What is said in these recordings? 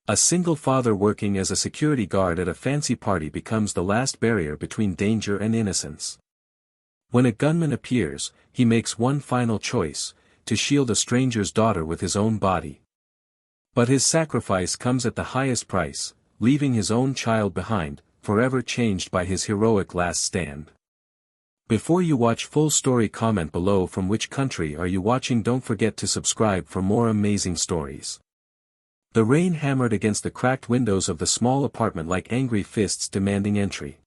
A single father working as a security guard at a fancy party becomes the last barrier between danger and innocence. When a gunman appears, he makes one final choice, to shield a stranger's daughter with his own body. But his sacrifice comes at the highest price, leaving his own child behind, forever changed by his heroic last stand. Before you watch full story, comment below from which country are you watching. Don't forget to subscribe for more amazing stories. The rain hammered against the cracked windows of the small apartment like angry fists demanding entry.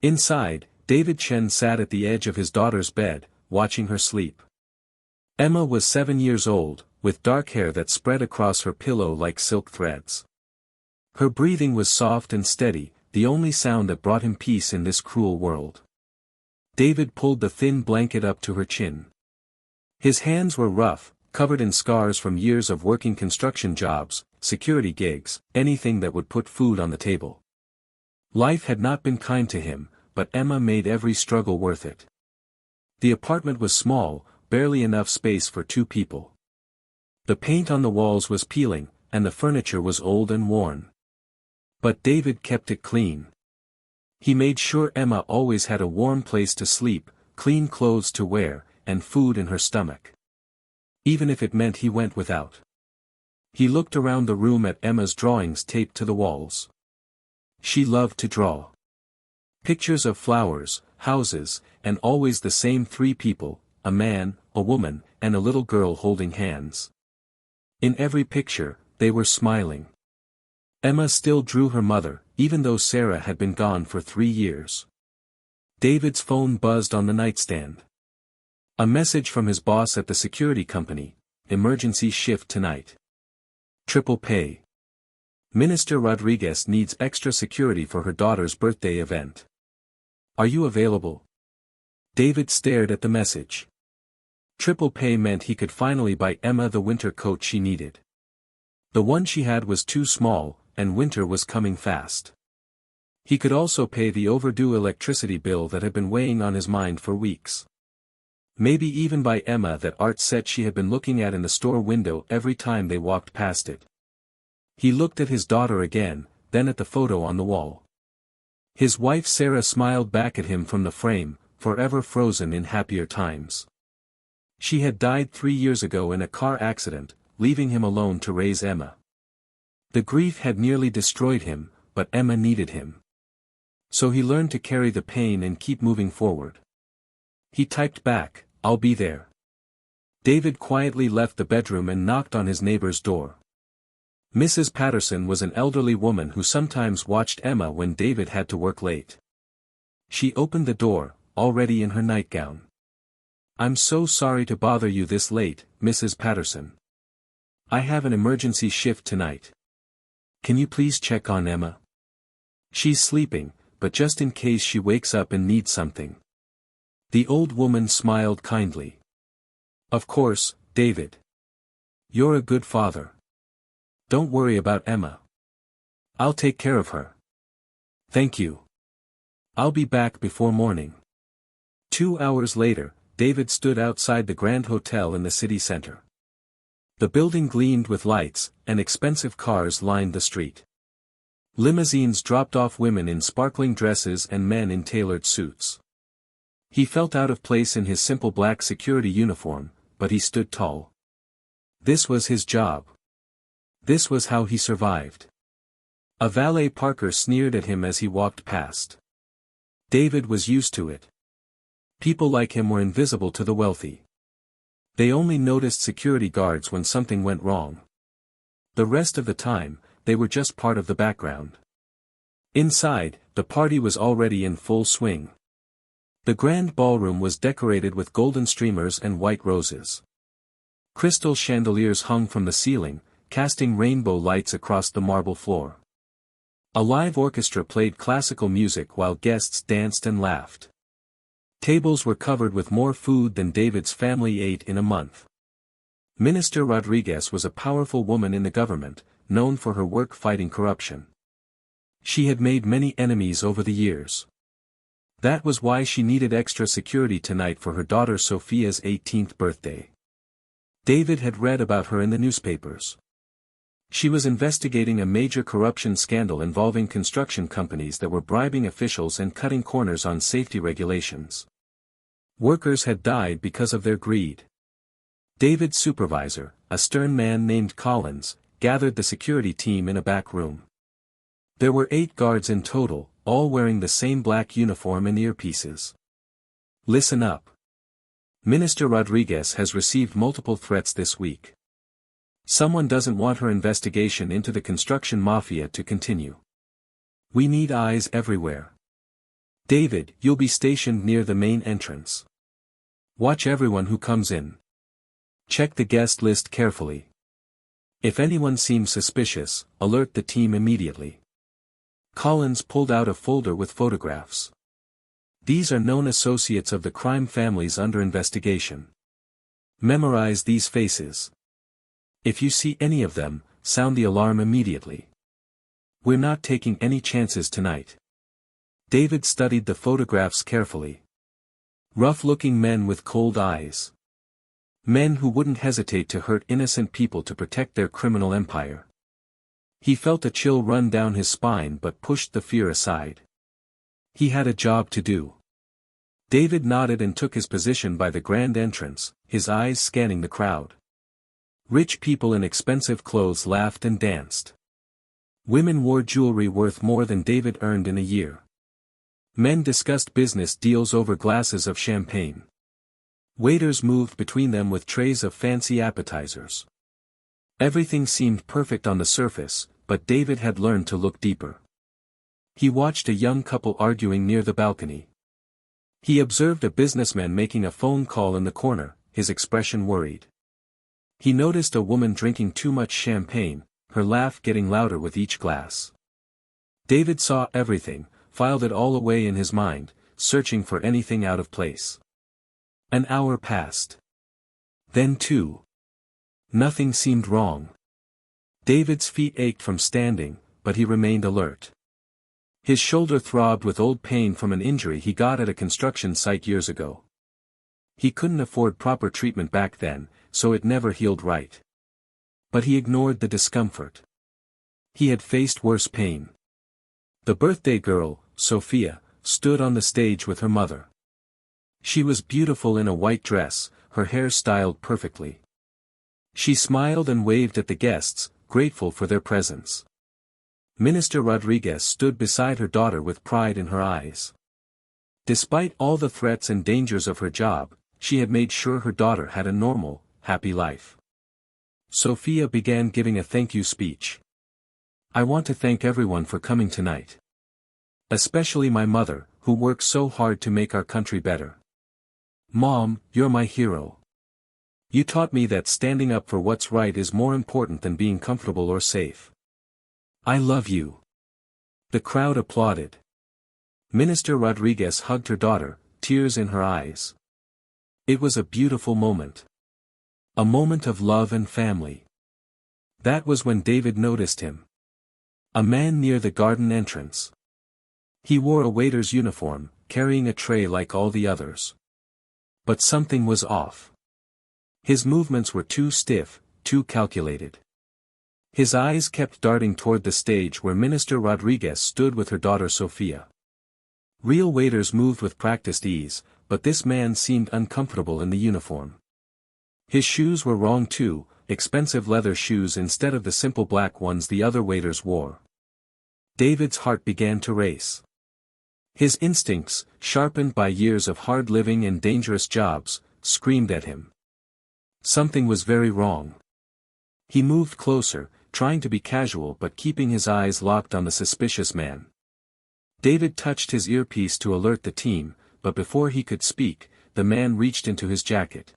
Inside, David Chen sat at the edge of his daughter's bed, watching her sleep. Emma was 7 years old, with dark hair that spread across her pillow like silk threads. Her breathing was soft and steady, the only sound that brought him peace in this cruel world. David pulled the thin blanket up to her chin. His hands were rough, covered in scars from years of working construction jobs, security gigs, anything that would put food on the table. Life had not been kind to him, but Emma made every struggle worth it. The apartment was small, barely enough space for 2 people. The paint on the walls was peeling, and the furniture was old and worn. But David kept it clean. He made sure Emma always had a warm place to sleep, clean clothes to wear, and food in her stomach. Even if it meant he went without. He looked around the room at Emma's drawings taped to the walls. She loved to draw. Pictures of flowers, houses, and always the same 3 people, a man, a woman, and a little girl holding hands. In every picture, they were smiling. Emma still drew her mother, even though Sarah had been gone for 3 years. David's phone buzzed on the nightstand. A message from his boss at the security company: emergency shift tonight. Triple pay. Minister Rodriguez needs extra security for her daughter's birthday event. Are you available? David stared at the message. Triple pay meant he could finally buy Emma the winter coat she needed. The one she had was too small, and winter was coming fast. He could also pay the overdue electricity bill that had been weighing on his mind for weeks. Maybe even buy Emma that art set she had been looking at in the store window every time they walked past it. He looked at his daughter again, then at the photo on the wall. His wife Sarah smiled back at him from the frame, forever frozen in happier times. She had died 3 years ago in a car accident, leaving him alone to raise Emma. The grief had nearly destroyed him, but Emma needed him. So he learned to carry the pain and keep moving forward. He typed back, "I'll be there." David quietly left the bedroom and knocked on his neighbor's door. Mrs. Patterson was an elderly woman who sometimes watched Emma when David had to work late. She opened the door, already in her nightgown. "I'm so sorry to bother you this late, Mrs. Patterson. I have an emergency shift tonight. Can you please check on Emma? She's sleeping, but just in case she wakes up and needs something." The old woman smiled kindly. "Of course, David. You're a good father. Don't worry about Emma. I'll take care of her. Thank you. I'll be back before morning." 2 hours later, David stood outside the Grand Hotel in the city center. The building gleamed with lights, and expensive cars lined the street. Limousines dropped off women in sparkling dresses and men in tailored suits. He felt out of place in his simple black security uniform, but he stood tall. This was his job. This was how he survived. A valet parker sneered at him as he walked past. David was used to it. People like him were invisible to the wealthy. They only noticed security guards when something went wrong. The rest of the time, they were just part of the background. Inside, the party was already in full swing. The grand ballroom was decorated with golden streamers and white roses. Crystal chandeliers hung from the ceiling, casting rainbow lights across the marble floor. A live orchestra played classical music while guests danced and laughed. Tables were covered with more food than David's family ate in a month. Minister Rodriguez was a powerful woman in the government, known for her work fighting corruption. She had made many enemies over the years. That was why she needed extra security tonight for her daughter Sophia's 18th birthday. David had read about her in the newspapers. She was investigating a major corruption scandal involving construction companies that were bribing officials and cutting corners on safety regulations. Workers had died because of their greed. David's supervisor, a stern man named Collins, gathered the security team in a back room. There were 8 guards in total, all wearing the same black uniform and earpieces. Listen up. Minister Rodriguez has received multiple threats this week. Someone doesn't want her investigation into the construction mafia to continue. We need eyes everywhere. David, you'll be stationed near the main entrance. Watch everyone who comes in. Check the guest list carefully. If anyone seems suspicious, alert the team immediately. Collins pulled out a folder with photographs. These are known associates of the crime families under investigation. Memorize these faces. If you see any of them, sound the alarm immediately. We're not taking any chances tonight. David studied the photographs carefully. Rough-looking men with cold eyes. Men who wouldn't hesitate to hurt innocent people to protect their criminal empire. He felt a chill run down his spine but pushed the fear aside. He had a job to do. David nodded and took his position by the grand entrance, his eyes scanning the crowd. Rich people in expensive clothes laughed and danced. Women wore jewelry worth more than David earned in a year. Men discussed business deals over glasses of champagne. Waiters moved between them with trays of fancy appetizers. Everything seemed perfect on the surface, but David had learned to look deeper. He watched a young couple arguing near the balcony. He observed a businessman making a phone call in the corner, his expression worried. He noticed a woman drinking too much champagne, her laugh getting louder with each glass. David saw everything, filed it all away in his mind, searching for anything out of place. An hour passed. Then 2. Nothing seemed wrong. David's feet ached from standing, but he remained alert. His shoulder throbbed with old pain from an injury he got at a construction site years ago. He couldn't afford proper treatment back then, so it never healed right. But he ignored the discomfort. He had faced worse pain. The birthday girl, Sophia, stood on the stage with her mother. She was beautiful in a white dress, her hair styled perfectly. She smiled and waved at the guests, grateful for their presence. Minister Rodriguez stood beside her daughter with pride in her eyes. Despite all the threats and dangers of her job, she had made sure her daughter had a normal, happy life. Sophia began giving a thank you speech. I want to thank everyone for coming tonight. Especially my mother, who works so hard to make our country better. Mom, you're my hero. You taught me that standing up for what's right is more important than being comfortable or safe. I love you. The crowd applauded. Minister Rodriguez hugged her daughter, tears in her eyes. It was a beautiful moment. A moment of love and family. That was when David noticed him. A man near the garden entrance. He wore a waiter's uniform, carrying a tray like all the others. But something was off. His movements were too stiff, too calculated. His eyes kept darting toward the stage where Minister Rodriguez stood with her daughter Sophia. Real waiters moved with practiced ease, but this man seemed uncomfortable in the uniform. His shoes were wrong too, expensive leather shoes instead of the simple black ones the other waiters wore. David's heart began to race. His instincts, sharpened by years of hard living and dangerous jobs, screamed at him. Something was very wrong. He moved closer, trying to be casual but keeping his eyes locked on the suspicious man. David touched his earpiece to alert the team, but before he could speak, the man reached into his jacket.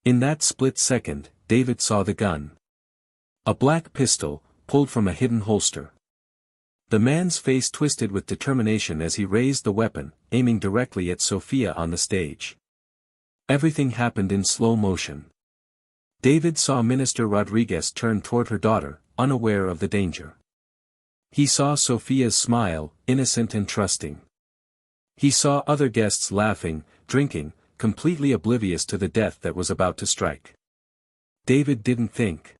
In that split second, David saw the gun. A black pistol, pulled from a hidden holster. The man's face twisted with determination as he raised the weapon, aiming directly at Sophia on the stage. Everything happened in slow motion. David saw Minister Rodriguez turn toward her daughter, unaware of the danger. He saw Sophia's smile, innocent and trusting. He saw other guests laughing, drinking, completely oblivious to the death that was about to strike. David didn't think.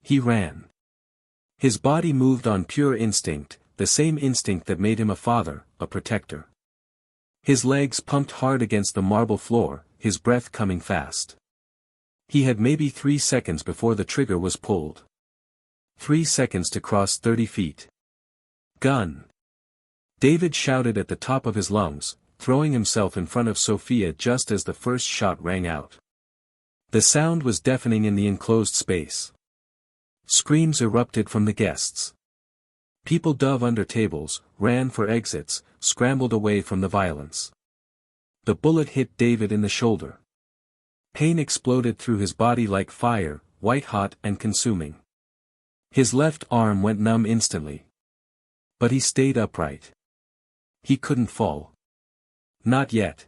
He ran. His body moved on pure instinct, the same instinct that made him a father, a protector. His legs pumped hard against the marble floor, his breath coming fast. He had maybe 3 seconds before the trigger was pulled. 3 seconds to cross 30 feet. Gun! David shouted at the top of his lungs, throwing himself in front of Sophia just as the first shot rang out. The sound was deafening in the enclosed space. Screams erupted from the guests. People dove under tables, ran for exits, scrambled away from the violence. The bullet hit David in the shoulder. Pain exploded through his body like fire, white-hot and consuming. His left arm went numb instantly. But he stayed upright. He couldn't fall. Not yet.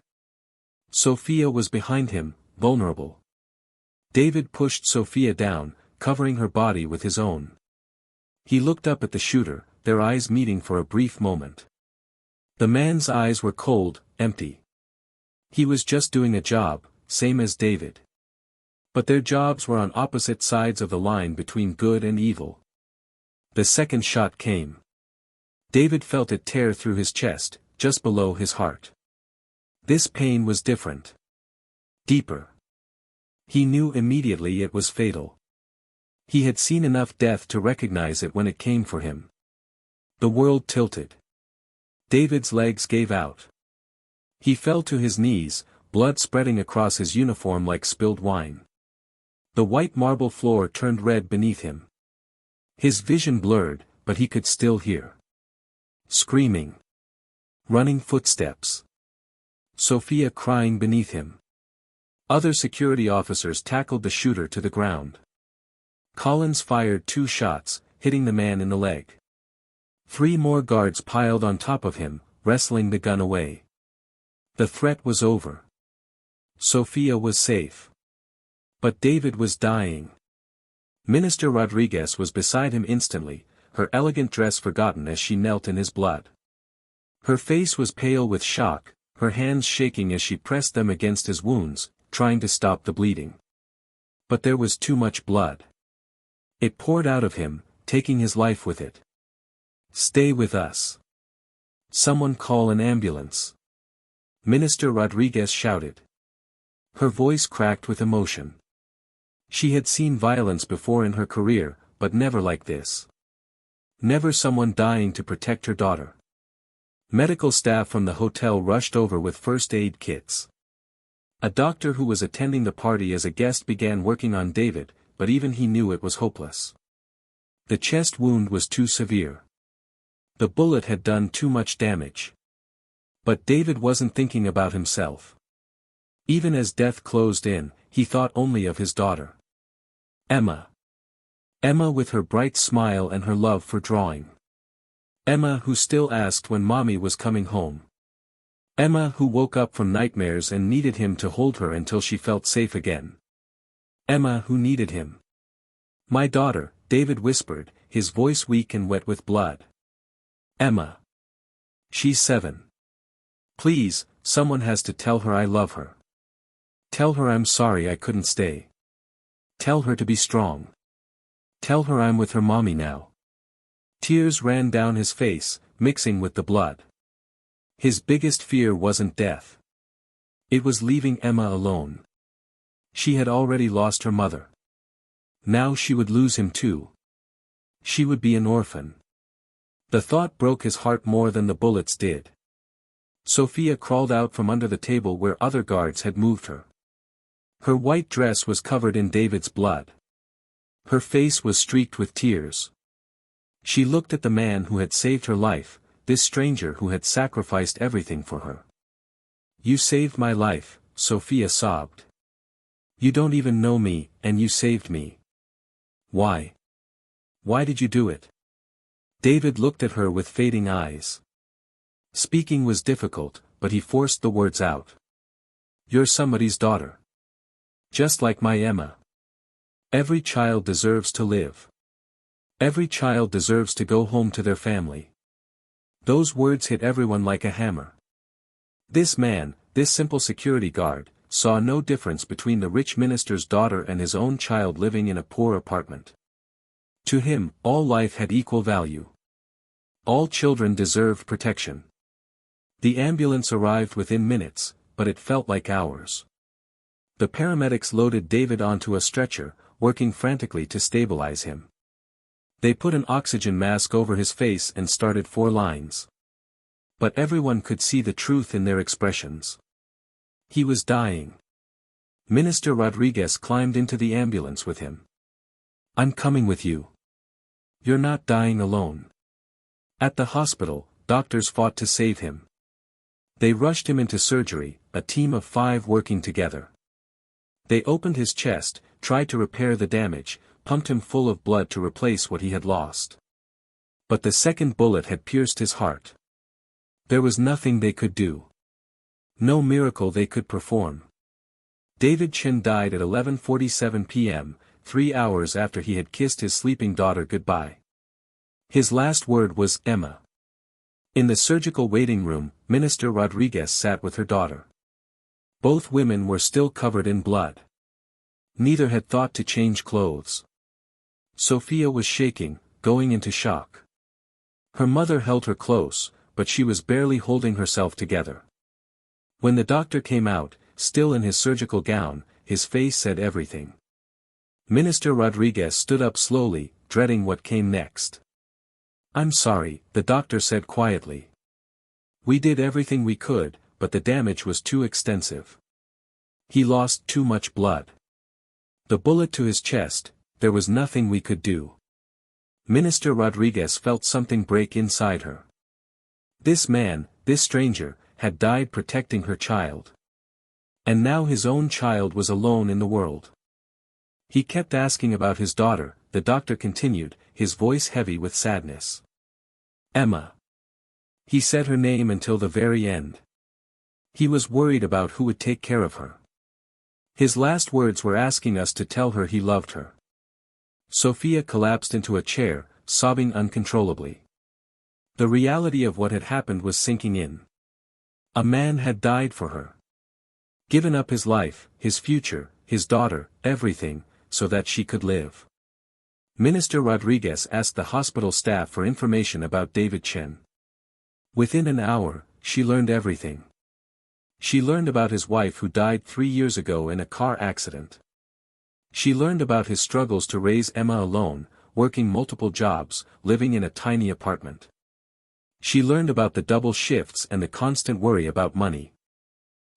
Sophia was behind him, vulnerable. David pushed Sophia down, covering her body with his own. He looked up at the shooter, their eyes meeting for a brief moment. The man's eyes were cold, empty. He was just doing a job, same as David. But their jobs were on opposite sides of the line between good and evil. The second shot came. David felt it tear through his chest, just below his heart. This pain was different. Deeper. He knew immediately it was fatal. He had seen enough death to recognize it when it came for him. The world tilted. David's legs gave out. He fell to his knees, blood spreading across his uniform like spilled wine. The white marble floor turned red beneath him. His vision blurred, but he could still hear. Screaming. Running footsteps. Sophia crying beneath him. Other security officers tackled the shooter to the ground. Collins fired 2 shots, hitting the man in the leg. 3 more guards piled on top of him, wrestling the gun away. The threat was over. Sophia was safe. But David was dying. Minister Rodriguez was beside him instantly, her elegant dress forgotten as she knelt in his blood. Her face was pale with shock, her hands shaking as she pressed them against his wounds, trying to stop the bleeding. But there was too much blood. It poured out of him, taking his life with it. Stay with us. Someone call an ambulance. Minister Rodriguez shouted. Her voice cracked with emotion. She had seen violence before in her career, but never like this. Never someone dying to protect her daughter. Medical staff from the hotel rushed over with first aid kits. A doctor who was attending the party as a guest began working on David, but even he knew it was hopeless. The chest wound was too severe. The bullet had done too much damage. But David wasn't thinking about himself. Even as death closed in, he thought only of his daughter. Emma. Emma with her bright smile and her love for drawing. Emma who still asked when mommy was coming home. Emma who woke up from nightmares and needed him to hold her until she felt safe again. Emma who needed him. My daughter, David whispered, his voice weak and wet with blood. Emma. She's 7. Please, someone has to tell her I love her. Tell her I'm sorry I couldn't stay. Tell her to be strong. Tell her I'm with her mommy now. Tears ran down his face, mixing with the blood. His biggest fear wasn't death. It was leaving Emma alone. She had already lost her mother. Now she would lose him too. She would be an orphan. The thought broke his heart more than the bullets did. Sophia crawled out from under the table where other guards had moved her. Her white dress was covered in David's blood. Her face was streaked with tears. She looked at the man who had saved her life, this stranger who had sacrificed everything for her. You saved my life, Sophia sobbed. You don't even know me, and you saved me. Why? Why did you do it? David looked at her with fading eyes. Speaking was difficult, but he forced the words out. You're somebody's daughter. Just like my Emma. Every child deserves to live. Every child deserves to go home to their family. Those words hit everyone like a hammer. This man, this simple security guard, saw no difference between the rich minister's daughter and his own child living in a poor apartment. To him, all life had equal value. All children deserved protection. The ambulance arrived within minutes, but it felt like hours. The paramedics loaded David onto a stretcher, working frantically to stabilize him. They put an oxygen mask over his face and started 4 lines. But everyone could see the truth in their expressions. He was dying. Minister Rodriguez climbed into the ambulance with him. "I'm coming with you. You're not dying alone." At the hospital, doctors fought to save him. They rushed him into surgery, a team of 5 working together. They opened his chest, tried to repair the damage, pumped him full of blood to replace what he had lost. But the second bullet had pierced his heart. There was nothing they could do. No miracle they could perform. David Chen died at 11:47 p.m., 3 hours after he had kissed his sleeping daughter goodbye. His last word was, "Emma." In the surgical waiting room, Minister Rodriguez sat with her daughter. Both women were still covered in blood. Neither had thought to change clothes. Sophia was shaking, going into shock. Her mother held her close, but she was barely holding herself together. When the doctor came out, still in his surgical gown, his face said everything. Minister Rodriguez stood up slowly, dreading what came next. "I'm sorry," the doctor said quietly. "We did everything we could, but the damage was too extensive. He lost too much blood. The bullet to his chest, there was nothing we could do." Minister Rodriguez felt something break inside her. This man, this stranger, had died protecting her child. And now his own child was alone in the world. He kept asking about his daughter, the doctor continued, his voice heavy with sadness. "Emma." He said her name until the very end. He was worried about who would take care of her. His last words were asking us to tell her he loved her. Sophia collapsed into a chair, sobbing uncontrollably. The reality of what had happened was sinking in. A man had died for her. Given up his life, his future, his daughter, everything, so that she could live. Minister Rodriguez asked the hospital staff for information about David Chen. Within an hour, she learned everything. She learned about his wife who died 3 years ago in a car accident. She learned about his struggles to raise Emma alone, working multiple jobs, living in a tiny apartment. She learned about the double shifts and the constant worry about money.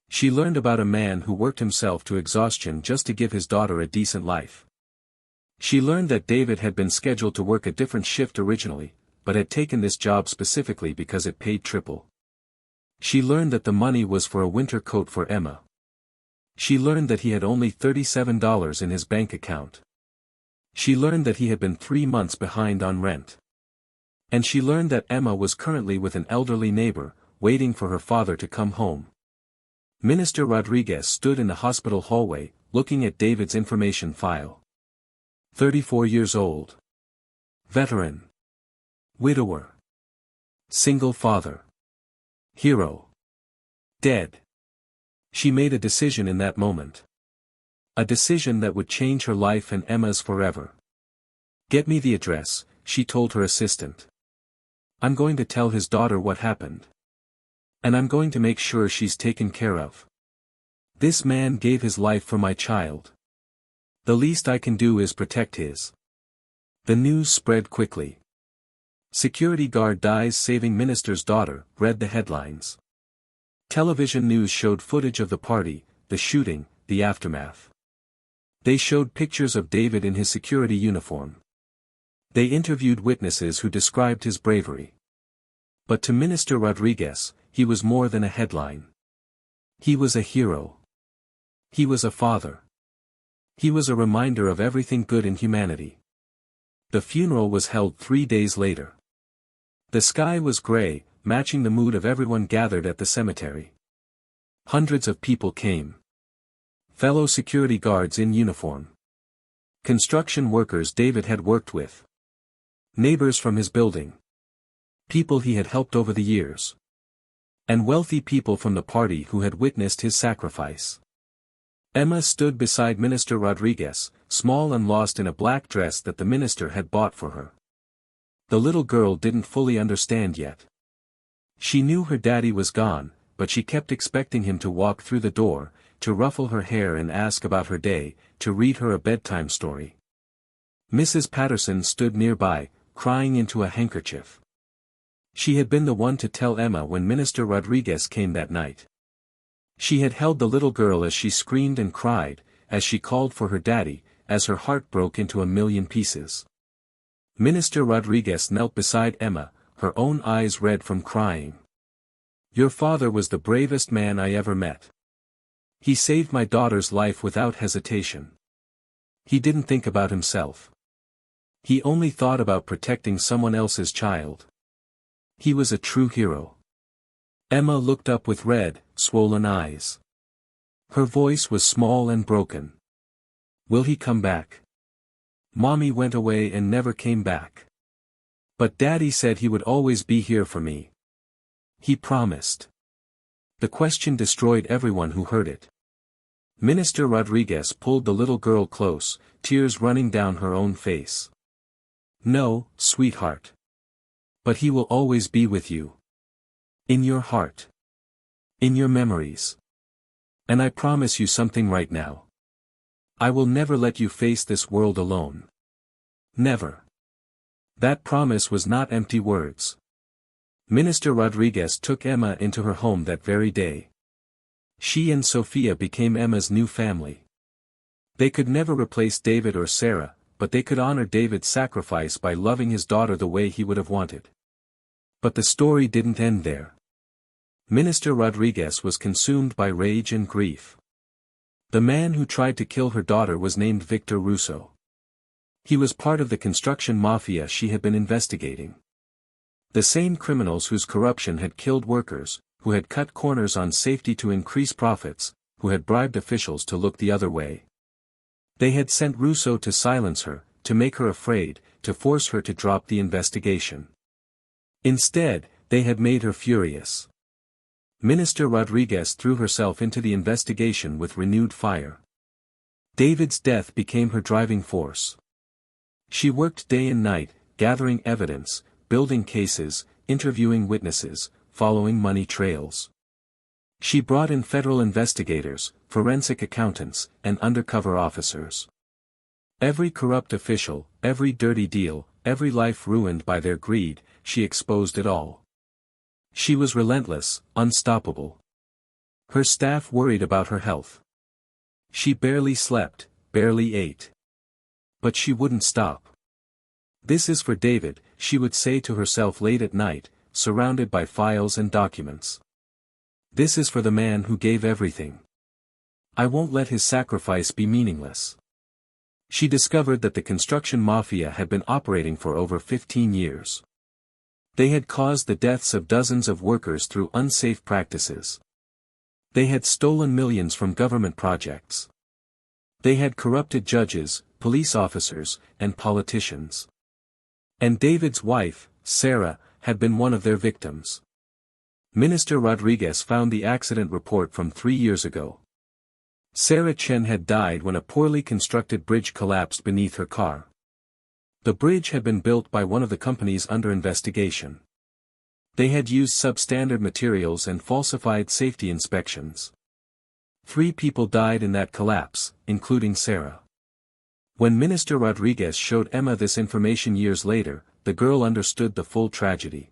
She learned about a man who worked himself to exhaustion just to give his daughter a decent life. She learned that David had been scheduled to work a different shift originally, but had taken this job specifically because it paid triple. She learned that the money was for a winter coat for Emma. She learned that he had only $37 in his bank account. She learned that he had been 3 months behind on rent. And she learned that Emma was currently with an elderly neighbor, waiting for her father to come home. Minister Rodriguez stood in the hospital hallway, looking at David's information file. 34 years old. Veteran. Widower. Single father. Hero. Dead. She made a decision in that moment. A decision that would change her life and Emma's forever. "Get me the address," she told her assistant. "I'm going to tell his daughter what happened. And I'm going to make sure she's taken care of. This man gave his life for my child. The least I can do is protect his." The news spread quickly. "Security guard dies saving minister's daughter," read the headlines. Television news showed footage of the party, the shooting, the aftermath. They showed pictures of David in his security uniform. They interviewed witnesses who described his bravery. But to Minister Rodriguez, he was more than a headline. He was a hero. He was a father. He was a reminder of everything good in humanity. The funeral was held 3 days later. The sky was gray, matching the mood of everyone gathered at the cemetery. Hundreds of people came. Fellow security guards in uniform. Construction workers David had worked with. Neighbors from his building. People he had helped over the years. And wealthy people from the party who had witnessed his sacrifice. Emma stood beside Minister Rodriguez, small and lost in a black dress that the minister had bought for her. The little girl didn't fully understand yet. She knew her daddy was gone, but she kept expecting him to walk through the door, to ruffle her hair and ask about her day, to read her a bedtime story. Mrs. Patterson stood nearby, crying into a handkerchief. She had been the one to tell Emma when Minister Rodriguez came that night. She had held the little girl as she screamed and cried, as she called for her daddy, as her heart broke into a million pieces. Minister Rodriguez knelt beside Emma, her own eyes red from crying. "Your father was the bravest man I ever met. He saved my daughter's life without hesitation. He didn't think about himself. He only thought about protecting someone else's child. He was a true hero." Emma looked up with red, swollen eyes. Her voice was small and broken. "Will he come back? Mommy went away and never came back. But Daddy said he would always be here for me. He promised." The question destroyed everyone who heard it. Minister Rodriguez pulled the little girl close, tears running down her own face. "No, sweetheart. But he will always be with you. In your heart. In your memories. And I promise you something right now. I will never let you face this world alone. Never." That promise was not empty words. Minister Rodriguez took Emma into her home that very day. She and Sophia became Emma's new family. They could never replace David or Sarah, but they could honor David's sacrifice by loving his daughter the way he would have wanted. But the story didn't end there. Minister Rodriguez was consumed by rage and grief. The man who tried to kill her daughter was named Victor Russo. He was part of the construction mafia she had been investigating. The same criminals whose corruption had killed workers, who had cut corners on safety to increase profits, who had bribed officials to look the other way. They had sent Russo to silence her, to make her afraid, to force her to drop the investigation. Instead, they had made her furious. Minister Rodriguez threw herself into the investigation with renewed fire. David's death became her driving force. She worked day and night, gathering evidence, building cases, interviewing witnesses, following money trails. She brought in federal investigators, forensic accountants, and undercover officers. Every corrupt official, every dirty deal, every life ruined by their greed, she exposed it all. She was relentless, unstoppable. Her staff worried about her health. She barely slept, barely ate. But she wouldn't stop. "This is for David," she would say to herself late at night, surrounded by files and documents. "This is for the man who gave everything. I won't let his sacrifice be meaningless." She discovered that the construction mafia had been operating for over 15 years. They had caused the deaths of dozens of workers through unsafe practices. They had stolen millions from government projects. They had corrupted judges, police officers, and politicians. And David's wife, Sarah, had been one of their victims. Minister Rodriguez found the accident report from 3 years ago. Sarah Chen had died when a poorly constructed bridge collapsed beneath her car. The bridge had been built by one of the companies under investigation. They had used substandard materials and falsified safety inspections. 3 people died in that collapse, including Sarah. When Minister Rodriguez showed Emma this information years later, the girl understood the full tragedy.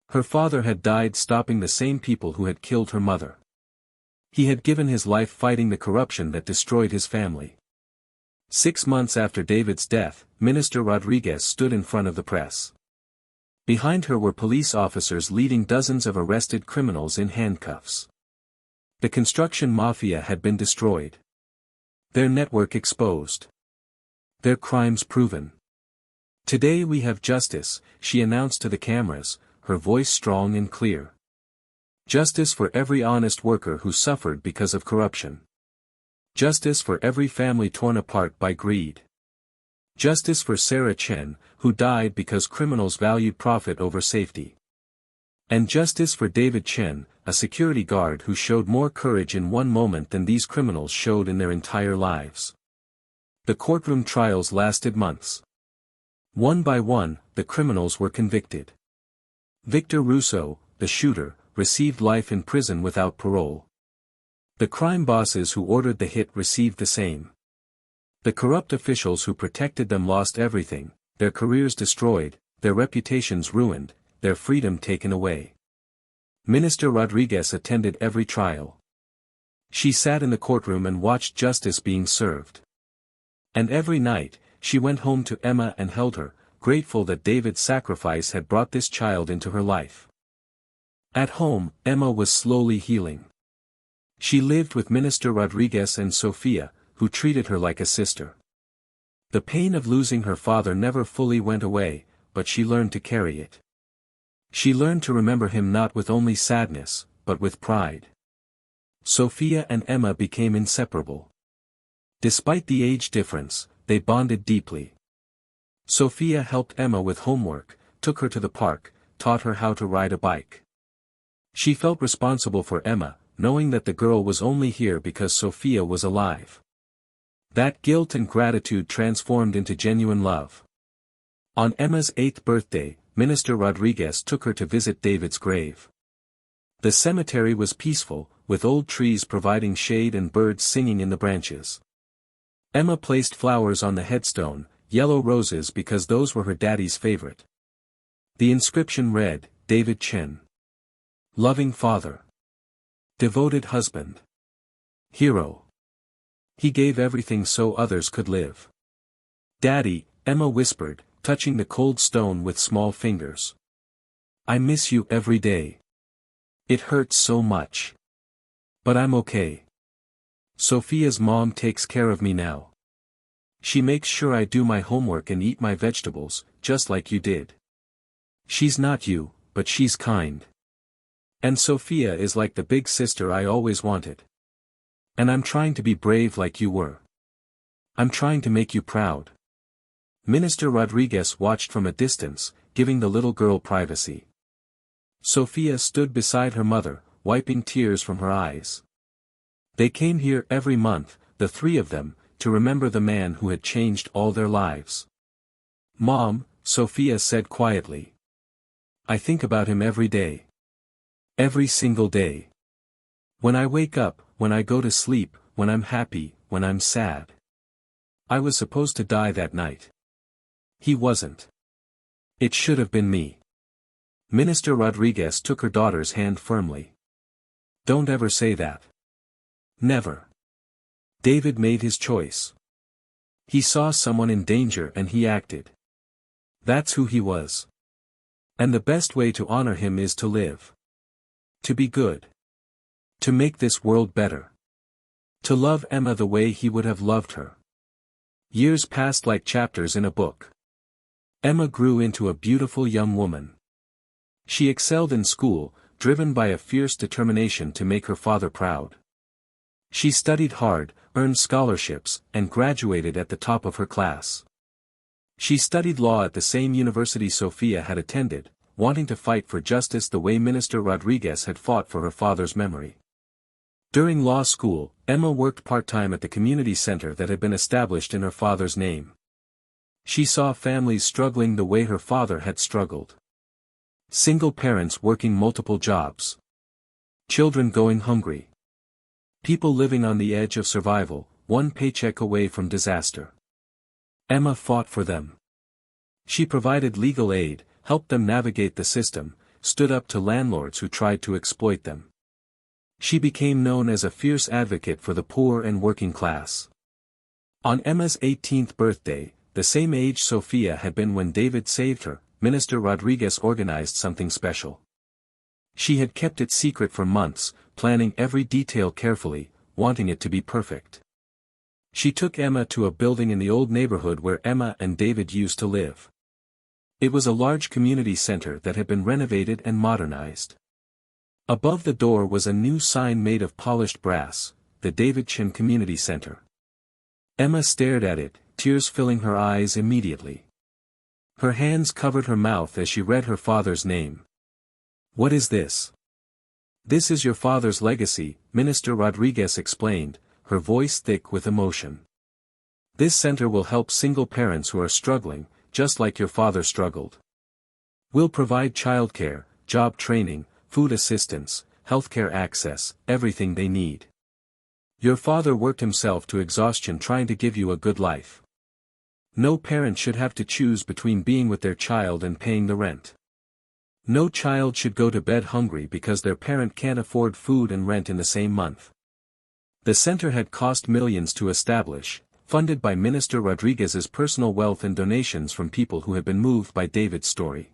Her father had died stopping the same people who had killed her mother. He had given his life fighting the corruption that destroyed his family. 6 months after David's death, Minister Rodriguez stood in front of the press. Behind her were police officers leading dozens of arrested criminals in handcuffs. The construction mafia had been destroyed. Their network exposed. Their crimes proven. "Today we have justice," she announced to the cameras, her voice strong and clear. "Justice for every honest worker who suffered because of corruption. Justice for every family torn apart by greed. Justice for Sarah Chen, who died because criminals valued profit over safety. And justice for David Chen, a security guard who showed more courage in one moment than these criminals showed in their entire lives. The courtroom trials lasted months. One by one, the criminals were convicted. Victor Russo, the shooter, received life in prison without parole. The crime bosses who ordered the hit received the same. The corrupt officials who protected them lost everything, their careers destroyed, their reputations ruined, their freedom taken away. Minister Rodriguez attended every trial. She sat in the courtroom and watched justice being served. And every night, she went home to Emma and held her, grateful that David's sacrifice had brought this child into her life. At home, Emma was slowly healing. She lived with Minister Rodriguez and Sofia, who treated her like a sister. The pain of losing her father never fully went away, but she learned to carry it. She learned to remember him not with only sadness, but with pride. Sofia and Emma became inseparable. Despite the age difference, they bonded deeply. Sofia helped Emma with homework, took her to the park, taught her how to ride a bike. She felt responsible for Emma, knowing that the girl was only here because Sofia was alive. That guilt and gratitude transformed into genuine love. On Emma's 8th birthday, Minister Rodriguez took her to visit David's grave. The cemetery was peaceful, with old trees providing shade and birds singing in the branches. Emma placed flowers on the headstone, yellow roses because those were her daddy's favorite. The inscription read, David Chen. Loving father. Devoted husband. Hero. He gave everything so others could live. Daddy, Emma whispered, touching the cold stone with small fingers. I miss you every day. It hurts so much. But I'm okay. Sofia's mom takes care of me now. She makes sure I do my homework and eat my vegetables, just like you did. She's not you, but she's kind. And Sofia is like the big sister I always wanted. And I'm trying to be brave like you were. I'm trying to make you proud. Minister Rodriguez watched from a distance, giving the little girl privacy. Sofia stood beside her mother, wiping tears from her eyes. They came here every month, the three of them, to remember the man who had changed all their lives. Mom, Sofia said quietly. I think about him every day. Every single day. When I wake up, when I go to sleep, when I'm happy, when I'm sad. I was supposed to die that night. He wasn't. It should have been me. Minister Rodriguez took her daughter's hand firmly. Don't ever say that. Never. David made his choice. He saw someone in danger and he acted. That's who he was. And the best way to honor him is to live. To be good. To make this world better. To love Emma the way he would have loved her. Years passed like chapters in a book. Emma grew into a beautiful young woman. She excelled in school, driven by a fierce determination to make her father proud. She studied hard, earned scholarships, and graduated at the top of her class. She studied law at the same university Sofia had attended, wanting to fight for justice the way Minister Rodriguez had fought for her father's memory. During law school, Emma worked part-time at the community center that had been established in her father's name. She saw families struggling the way her father had struggled. Single parents working multiple jobs. Children going hungry. People living on the edge of survival, one paycheck away from disaster. Emma fought for them. She provided legal aid, helped them navigate the system, stood up to landlords who tried to exploit them. She became known as a fierce advocate for the poor and working class. On Emma's 18th birthday, the same age Sofia had been when David saved her, Minister Rodriguez organized something special. She had kept it secret for months, planning every detail carefully, wanting it to be perfect. She took Emma to a building in the old neighborhood where Emma and David used to live. It was a large community center that had been renovated and modernized. Above the door was a new sign made of polished brass, the David Chen Community Center. Emma stared at it, tears filling her eyes immediately. Her hands covered her mouth as she read her father's name. What is this? This is your father's legacy, Minister Rodriguez explained, her voice thick with emotion. This center will help single parents who are struggling, just like your father struggled. We'll provide childcare, job training, food assistance, healthcare access, everything they need. Your father worked himself to exhaustion trying to give you a good life. No parent should have to choose between being with their child and paying the rent. No child should go to bed hungry because their parent can't afford food and rent in the same month. The center had cost millions to establish, funded by Minister Rodriguez's personal wealth and donations from people who had been moved by David's story.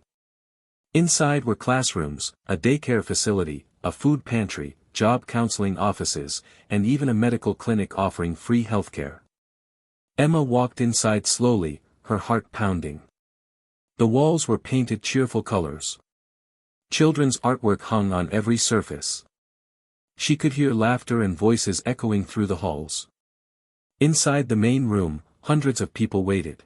Inside were classrooms, a daycare facility, a food pantry, job counseling offices, and even a medical clinic offering free healthcare. Emma walked inside slowly, her heart pounding. The walls were painted cheerful colors. Children's artwork hung on every surface. She could hear laughter and voices echoing through the halls. Inside the main room, hundreds of people waited.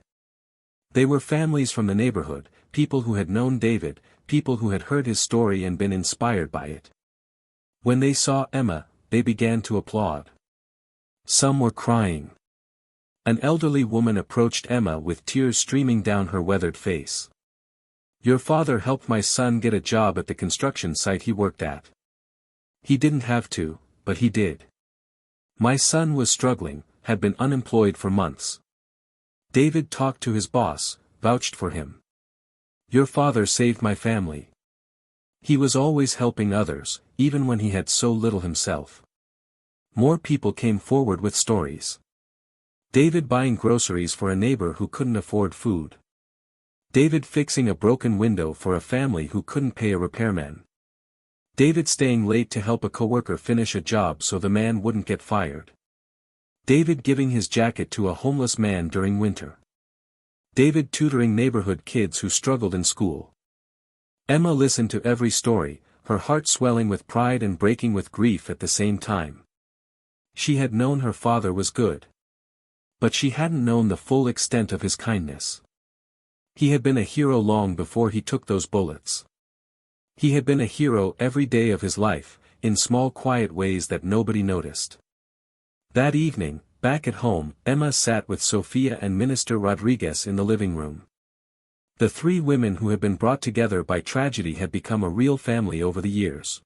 They were families from the neighborhood, people who had known David, people who had heard his story and been inspired by it. When they saw Emma, they began to applaud. Some were crying. An elderly woman approached Emma with tears streaming down her weathered face. Your father helped my son get a job at the construction site he worked at. He didn't have to, but he did. My son was struggling, had been unemployed for months. David talked to his boss, vouched for him. Your father saved my family. He was always helping others, even when he had so little himself. More people came forward with stories. David buying groceries for a neighbor who couldn't afford food. David fixing a broken window for a family who couldn't pay a repairman. David staying late to help a coworker finish a job so the man wouldn't get fired. David giving his jacket to a homeless man during winter. David tutoring neighborhood kids who struggled in school. Emma listened to every story, her heart swelling with pride and breaking with grief at the same time. She had known her father was good. But she hadn't known the full extent of his kindness. He had been a hero long before he took those bullets. He had been a hero every day of his life, in small quiet ways that nobody noticed. That evening, back at home, Emma sat with Sofia and Minister Rodriguez in the living room. The three women who had been brought together by tragedy had become a real family over the years.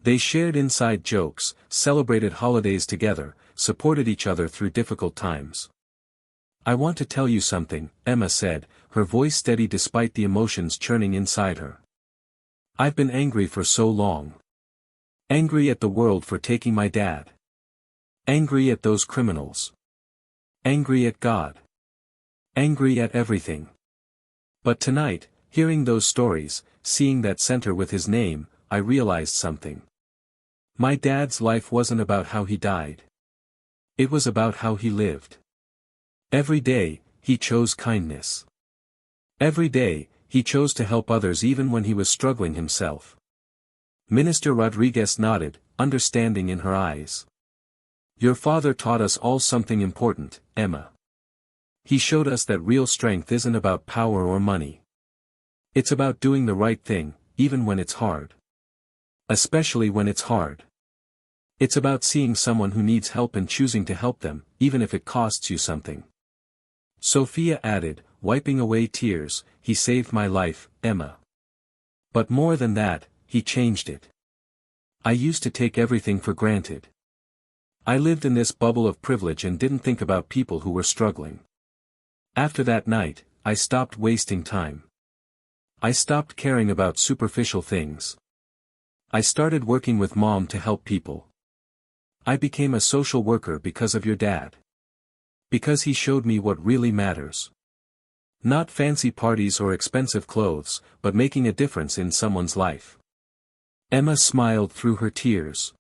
They shared inside jokes, celebrated holidays together, supported each other through difficult times. I want to tell you something, Emma said, her voice steady despite the emotions churning inside her. I've been angry for so long. Angry at the world for taking my dad. Angry at those criminals. Angry at God. Angry at everything. But tonight, hearing those stories, seeing that center with his name, I realized something. My dad's life wasn't about how he died. It was about how he lived. Every day, he chose kindness. Every day, he chose to help others even when he was struggling himself. Minister Rodriguez nodded, understanding in her eyes. Your father taught us all something important, Emma. He showed us that real strength isn't about power or money. It's about doing the right thing, even when it's hard. Especially when it's hard. It's about seeing someone who needs help and choosing to help them, even if it costs you something. Sophia added, wiping away tears, he saved my life, Emma. But more than that, he changed it. I used to take everything for granted. I lived in this bubble of privilege and didn't think about people who were struggling. After that night, I stopped wasting time. I stopped caring about superficial things. I started working with Mom to help people. I became a social worker because of your dad. Because he showed me what really matters. Not fancy parties or expensive clothes, but making a difference in someone's life. Emma smiled through her tears.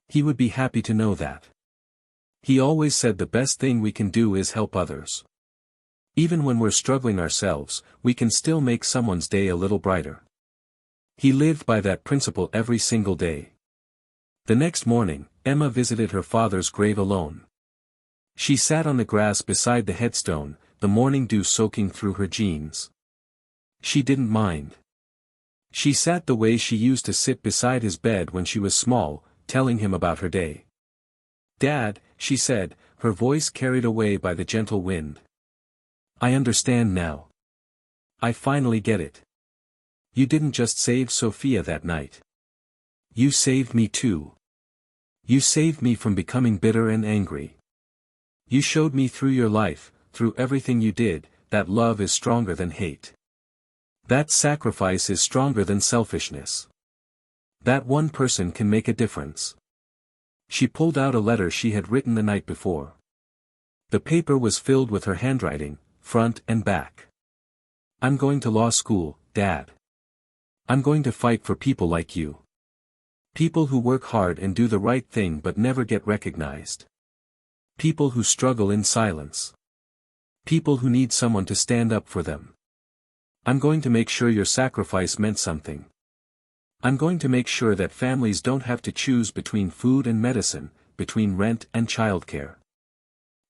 He would be happy to know that. He always said the best thing we can do is help others. Even when we're struggling ourselves, we can still make someone's day a little brighter. He lived by that principle every single day. The next morning, Emma visited her father's grave alone. She sat on the grass beside the headstone, the morning dew soaking through her jeans. She didn't mind. She sat the way she used to sit beside his bed when she was small, telling him about her day. "Dad," she said, her voice carried away by the gentle wind. "I understand now. I finally get it. You didn't just save Sophia that night. You saved me too. You saved me from becoming bitter and angry. You showed me through your life, through everything you did, that love is stronger than hate. That sacrifice is stronger than selfishness. That one person can make a difference." She pulled out a letter she had written the night before. The paper was filled with her handwriting, front and back. "I'm going to law school, Dad. I'm going to fight for people like you. People who work hard and do the right thing but never get recognized. People who struggle in silence. People who need someone to stand up for them. I'm going to make sure your sacrifice meant something. I'm going to make sure that families don't have to choose between food and medicine, between rent and childcare."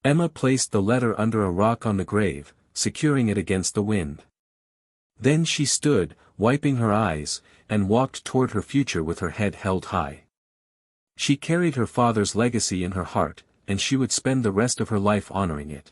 Emma placed the letter under a rock on the grave, securing it against the wind. Then she stood, wiping her eyes, and walked toward her future with her head held high. She carried her father's legacy in her heart, and she would spend the rest of her life honoring it.